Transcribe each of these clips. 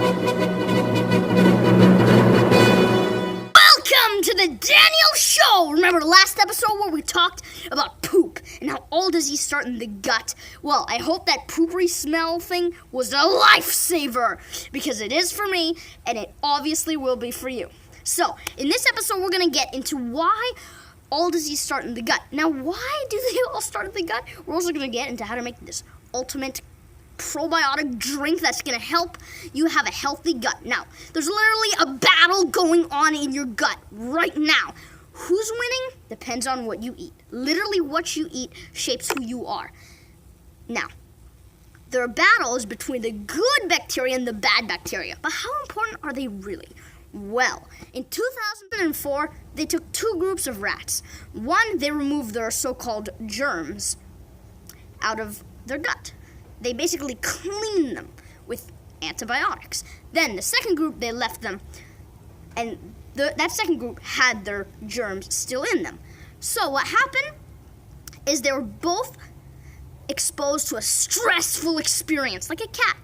Welcome to the Daniel Show! Remember the last episode where we talked about poop and how all disease start in the gut? Well, I hope that poopery smell thing was a lifesaver, because it is for me, and it obviously will be for you. So, in this episode, we're going to get into why all disease start in the gut. Now, why do they all start in the gut? We're also going to get into how to make this ultimate probiotic drink that's going to help you have a healthy gut. Now, there's literally a battle going on in your gut right now. Who's winning depends on what you eat. Literally, what you eat shapes who you are. Now, there are battles between the good bacteria and the bad bacteria. But how important are they really? Well, in 2004, they took two groups of rats. One, they removed their so-called germs out of their gut. They basically cleaned them with antibiotics. Then the second group, they left them, and that second group had their germs still in them. So what happened is they were both exposed to a stressful experience, like a cat.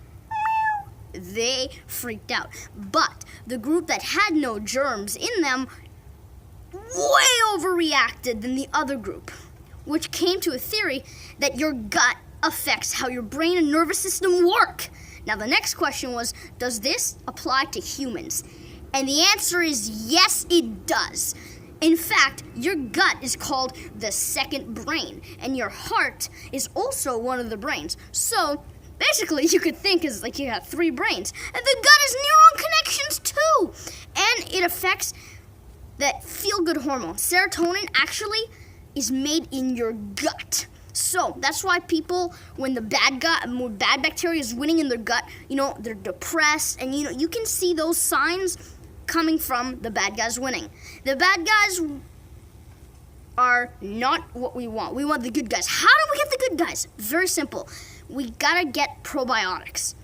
They freaked out. But the group that had no germs in them way overreacted than the other group, which came to a theory that your gut affects how your brain and nervous system work. Now, the next question was, does this apply to humans? And the answer is yes, it does. In fact, your gut is called the second brain, and your heart is also one of the brains. So, basically, you could think is like you have three brains. And the gut is neuron connections too. And it affects that feel-good hormone. Serotonin actually is made in your gut. So that's why people, when the bad bacteria is winning in their gut, they're depressed, and you can see those signs coming from the bad guys winning. The bad guys are not what we want. We want the good guys. How do we get the good guys? Very simple. We gotta get probiotics.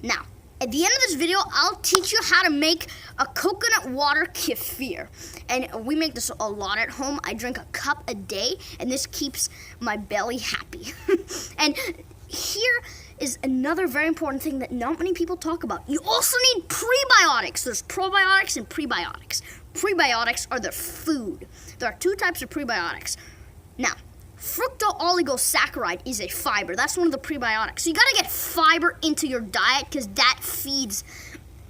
Now, at the end of this video, I'll teach you how to make a coconut water kefir. And we make this a lot at home. I drink a cup a day, and this keeps my belly happy. And here is another very important thing that not many people talk about. You also need prebiotics. There's probiotics and prebiotics. Prebiotics are the food. There are two types of prebiotics. Now, fructooligosaccharides is a fiber. That's one of the prebiotics. So you gotta get fiber into your diet because that feeds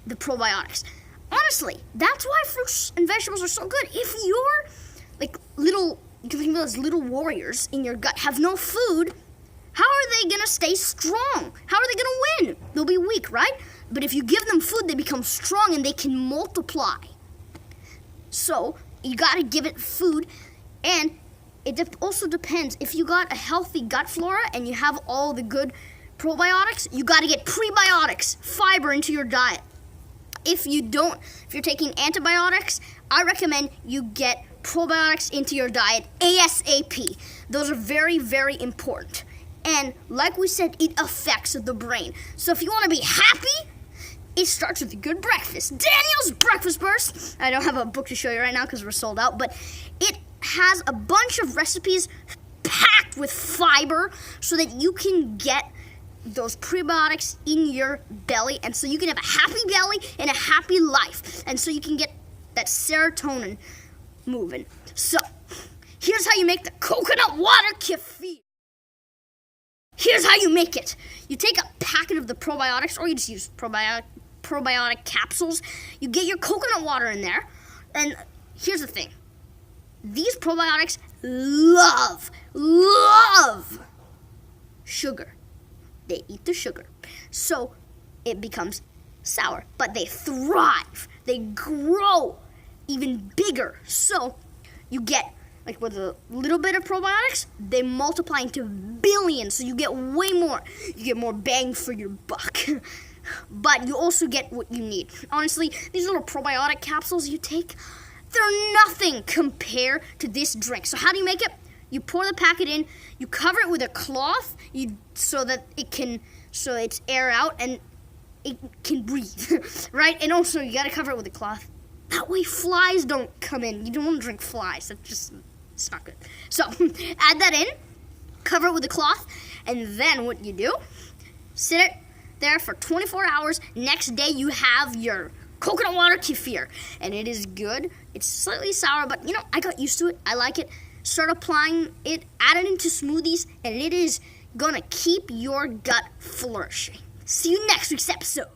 the probiotics. Honestly, that's why fruits and vegetables are so good. If you're you can think of those little warriors in your gut have no food, how are they gonna stay strong? How are they gonna win? They'll be weak, right? But if you give them food, they become strong and they can multiply. So you gotta give it food, and it also depends. If you got a healthy gut flora and you have all the good probiotics, you got to get prebiotics, fiber into your diet. If you're taking antibiotics, I recommend you get probiotics into your diet ASAP. Those are very, very important. And like we said, it affects the brain. So if you want to be happy, it starts with a good breakfast. Daniel's Breakfast Burst. I don't have a book to show you right now because we're sold out, but it has a bunch of recipes packed with fiber so that you can get those prebiotics in your belly, and so you can have a happy belly and a happy life, and so you can get that serotonin moving. So, here's how you make the coconut water kefir. Here's how you make it. You take a packet of the probiotics, or you just use probiotic capsules. You get your coconut water in there, and here's the thing. These probiotics love sugar. They eat the sugar. So it becomes sour. But they thrive. They grow even bigger. So you get, with a little bit of probiotics, they multiply into billions. So you get way more. You get more bang for your buck. But you also get what you need. Honestly, these little probiotic capsules you take, they're nothing compared to this drink. So how do you make it? You pour the packet in, you cover it with a cloth so it's air out and it can breathe, right? And also you gotta cover it with a cloth. That way flies don't come in. You don't want to drink flies. It's not good. So add that in, cover it with a cloth, and then what you do, sit it there for 24 hours. Next day you have your coconut water kefir, and it is good. It's slightly sour, but I got used to it. I like it. Start applying it, add it into smoothies, and it is gonna keep your gut flourishing. See you next week's episode.